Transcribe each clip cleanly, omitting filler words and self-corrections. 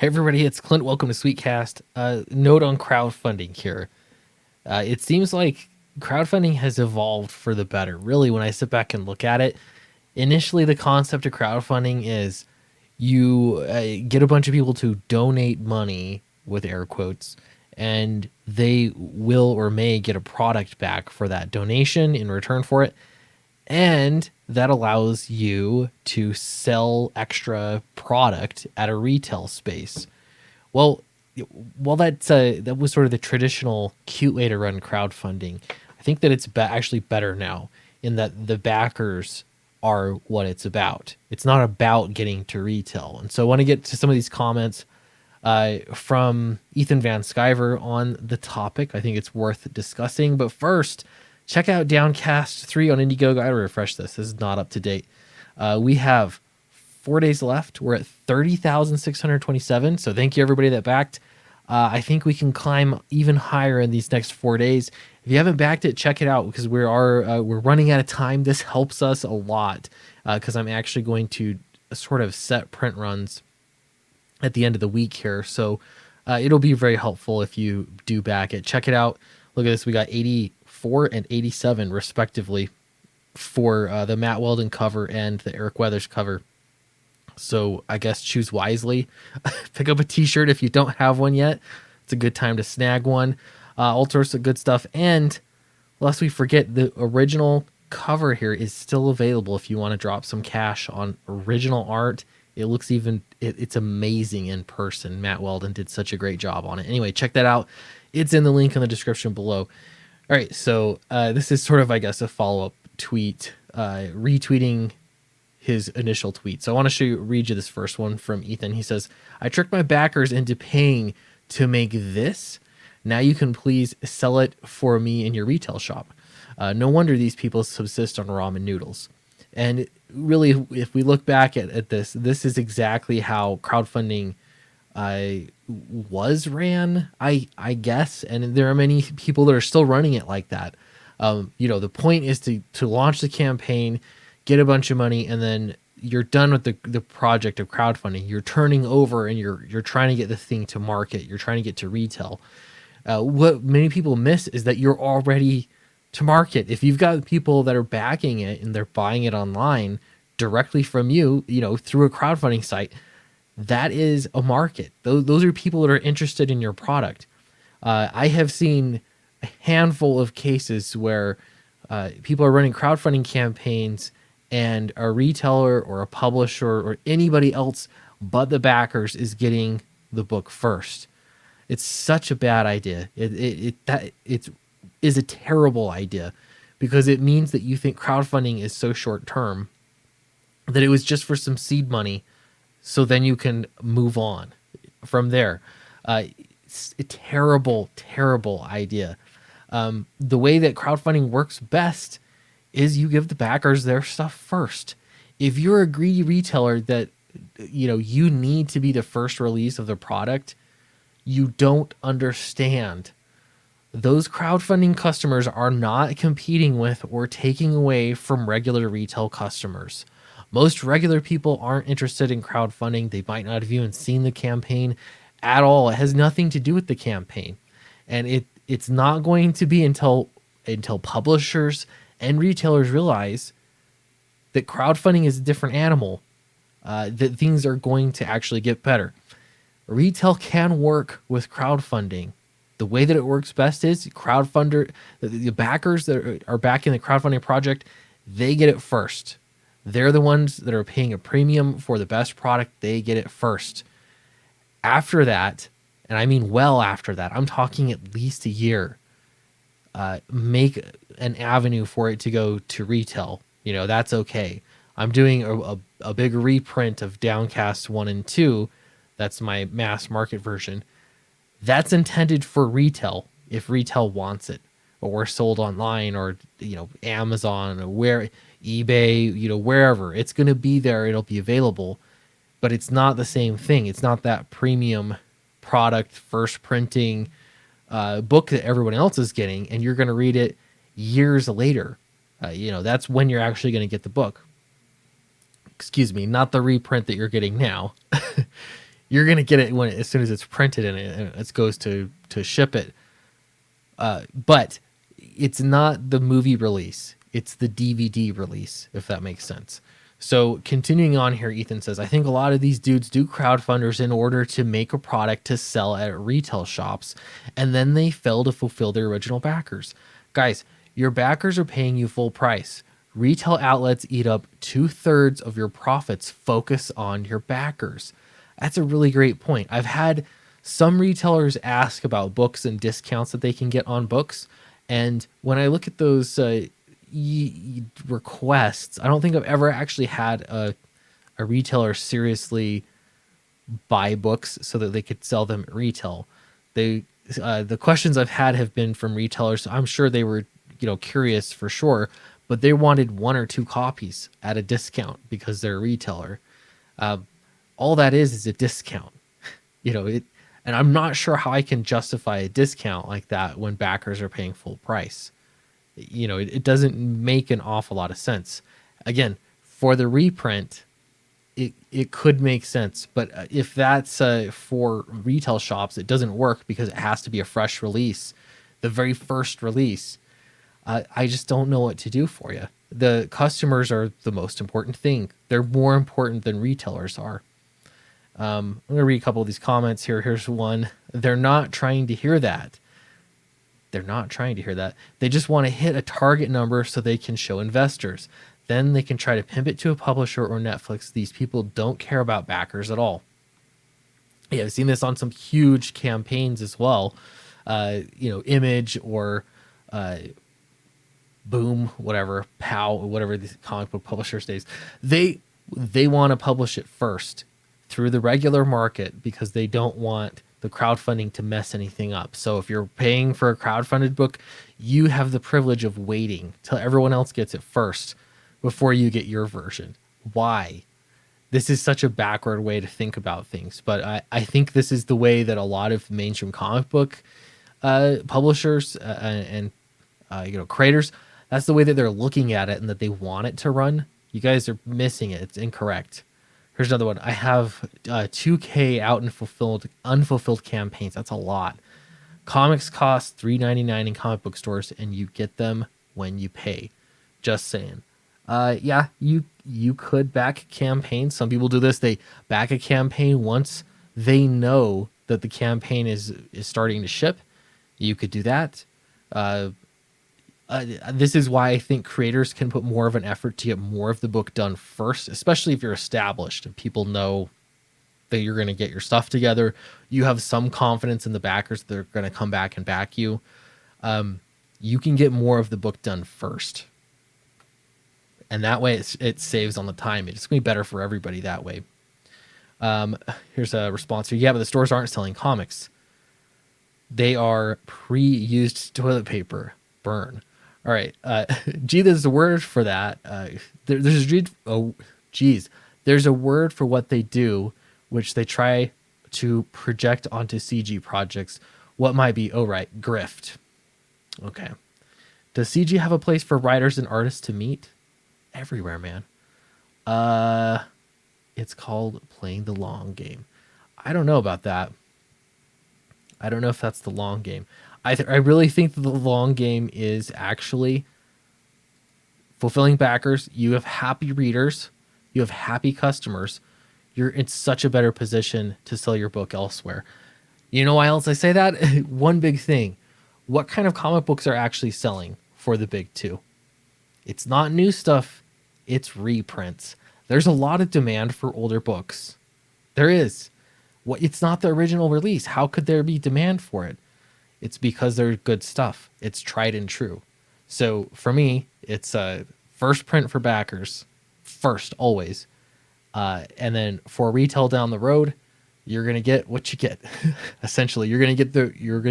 Hey everybody, it's Clint. Welcome to Sweetcast. Note on crowdfunding here. It seems like crowdfunding has evolved for the better. Really, when I sit back and look at it, initially the concept of crowdfunding is you get a bunch of people to donate money with air quotes, and they will or may get a product back for that donation in return for it, and that allows you to sell extra product at a retail space. Well, that was sort of the traditional cute way to run crowdfunding. I think that it's actually better now in that the backers are what it's about. It's not about getting to retail. And so I want to get to some of these comments from Ethan Van Sciver on the topic. I think it's worth discussing. But first, check out Downcast 3 on Indiegogo. I gotta refresh this. This is not up to date. We have 4 days left. We're at 30,627. So thank you everybody that backed. I think we can climb even higher in these next 4 days. If you haven't backed it, check it out because we're running out of time. This helps us a lot because I'm actually going to sort of set print runs at the end of the week here. So it'll be very helpful if you do back it. Check it out. Look at this. We got 84 and 87 respectively for the Matt Weldon cover and the Eric Weathers cover. So I guess choose wisely. Pick up a t-shirt if you don't have one yet. It's a good time to snag one. All sorts of good stuff. And lest we forget, the original cover here is still available if you want to drop some cash on original art. It looks it's amazing in person. Matt Weldon did such a great job on it. Anyway, check that out. It's in the link in the description below. All right, so this is sort of, I guess, a follow-up tweet, retweeting his initial tweet. So I want to read you this first one from Ethan. He says, I tricked my backers into paying to make this. Now you can please sell it for me in your retail shop. No wonder these people subsist on ramen noodles. And really, if we look back at this is exactly how crowdfunding was ran, I guess. And there are many people that are still running it like that. The point is to launch the campaign, get a bunch of money, and then you're done with the project of crowdfunding. You're turning over and you're trying to get the thing to market. You're trying to get to retail. What many people miss is that you're already to market. If you've got people that are backing it and they're buying it online directly from you, through a crowdfunding site, that is a market. Those are people that are interested in your product. I have seen a handful of cases where people are running crowdfunding campaigns and a retailer or a publisher or anybody else but the backers is getting the book first. It's such a bad idea. It is a terrible idea because it means that you think crowdfunding is so short term that it was just for some seed money, so then you can move on from there. It's a terrible, terrible idea. The way that crowdfunding works best is you give the backers their stuff first. If you're a greedy retailer that you need to be the first release of the product, you don't understand. Those crowdfunding customers are not competing with or taking away from regular retail customers. Most regular people aren't interested in crowdfunding. They might not have even seen the campaign at all. It has nothing to do with the campaign. And it's not going to be until publishers and retailers realize that crowdfunding is a different animal, that things are going to actually get better. Retail can work with crowdfunding. The way that it works best is the backers that are backing the crowdfunding project, they get it first. They're the ones that are paying a premium for the best product. They get it first. After that, and I mean well after that, I'm talking at least a year, make an avenue for it to go to retail. That's okay. I'm doing a big reprint of Downcast 1 and 2. That's my mass market version. That's intended for retail if retail wants it, or sold online, or Amazon, or eBay, wherever. It's going to be there. It'll be available, but it's not the same thing. It's not that premium product first printing book that everyone else is getting, and you're going to read it years later. That's when you're actually going to get the book. Excuse me, not the reprint that you're getting now. You're gonna get it as soon as it's printed and it goes to ship it. But it's not the movie release; it's the DVD release, if that makes sense. So continuing on here, Ethan says, I think a lot of these dudes do crowdfunders in order to make a product to sell at retail shops, and then they fail to fulfill their original backers. Guys, your backers are paying you full price. Retail outlets eat up 2/3 of your profits. Focus on your backers. That's a really great point. I've had some retailers ask about books and discounts that they can get on books. And when I look at those requests, I don't think I've ever actually had a retailer seriously buy books so that they could sell them at retail. The questions I've had have been from retailers. I'm sure they were, curious for sure, but they wanted 1 or 2 copies at a discount because they're a retailer. All that is a discount, and I'm not sure how I can justify a discount like that when backers are paying full price. It doesn't make an awful lot of sense. Again, for the reprint, it could make sense, but if that's for retail shops, it doesn't work because it has to be a fresh release, the very first release. I just don't know what to do for you. The customers are the most important thing. They're more important than retailers are. I'm going to read a couple of these comments here. Here's one. They're not trying to hear that. They're not trying to hear that. They just want to hit a target number so they can show investors. Then they can try to pimp it to a publisher or Netflix. These people don't care about backers at all. Yeah, I've seen this on some huge campaigns as well. Image or Boom, whatever, POW, whatever the comic book publisher stays. They want to publish it first through the regular market because they don't want the crowdfunding to mess anything up. So if you're paying for a crowdfunded book, you have the privilege of waiting till everyone else gets it first before you get your version. Why? This is such a backward way to think about things, but I think this is the way that a lot of mainstream comic book publishers and creators, that's the way that they're looking at it and that they want it to run. You guys are missing it. It's incorrect. Here's another one. I have 2K out and unfulfilled campaigns. That's a lot. Comics cost $3.99 in comic book stores, and you get them when you pay. Just saying. Yeah, you could back a campaign. Some people do this. They back a campaign once they know that the campaign is starting to ship. You could do that. This is why I think creators can put more of an effort to get more of the book done first, especially if you're established and people know that you're going to get your stuff together. You have some confidence in the backers that they're going to come back and back you. You can get more of the book done first. And that way it saves on the time. It's going to be better for everybody that way. Here's a response here. Yeah, but the stores aren't selling comics. They are pre-used toilet paper. Burn. All right. There's a word for that. There's a word for what they do, which they try to project onto CG projects. What might be? Oh, right. Grift. Okay. Does CG have a place for writers and artists to meet? Everywhere, man. It's called playing the long game. I don't know about that. I don't know if that's the long game. I really think that the long game is actually fulfilling backers. You have happy readers. You have happy customers. You're in such a better position to sell your book elsewhere. You know why else I say that? One big thing. What kind of comic books are actually selling for the big two? It's not new stuff. It's reprints. There's a lot of demand for older books. There is. It's not the original release. How could there be demand for it? It's because they're good stuff. It's tried and true. So for me, it's a first print for backers, first always, and then for retail down the road, you're gonna get what you get. Essentially, you're gonna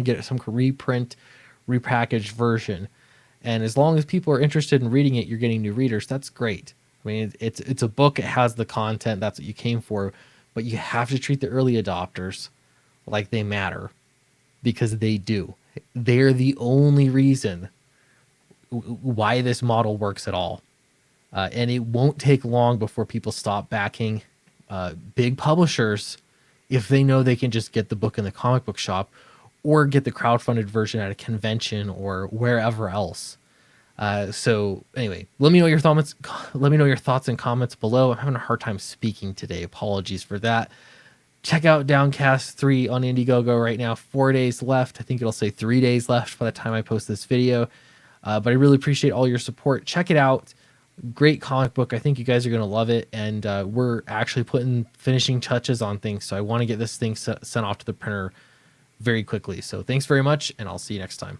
get some reprint, repackaged version, and as long as people are interested in reading it, you're getting new readers. That's great. I mean, it's a book. It has the content. That's what you came for, but you have to treat the early adopters like they matter. Because they do. They're the only reason why this model works at all. And it won't take long before people stop backing big publishers if they know they can just get the book in the comic book shop or get the crowdfunded version at a convention or wherever else. So anyway, let me know your thoughts. Let me know your thoughts and comments below. I'm having a hard time speaking today. Apologies for that. Check out Downcast 3 on Indiegogo right now. 4 days left. I think it'll say 3 days left by the time I post this video. But I really appreciate all your support. Check it out. Great comic book. I think you guys are going to love it. And we're actually putting finishing touches on things. So I want to get this thing sent off to the printer very quickly. So thanks very much, and I'll see you next time.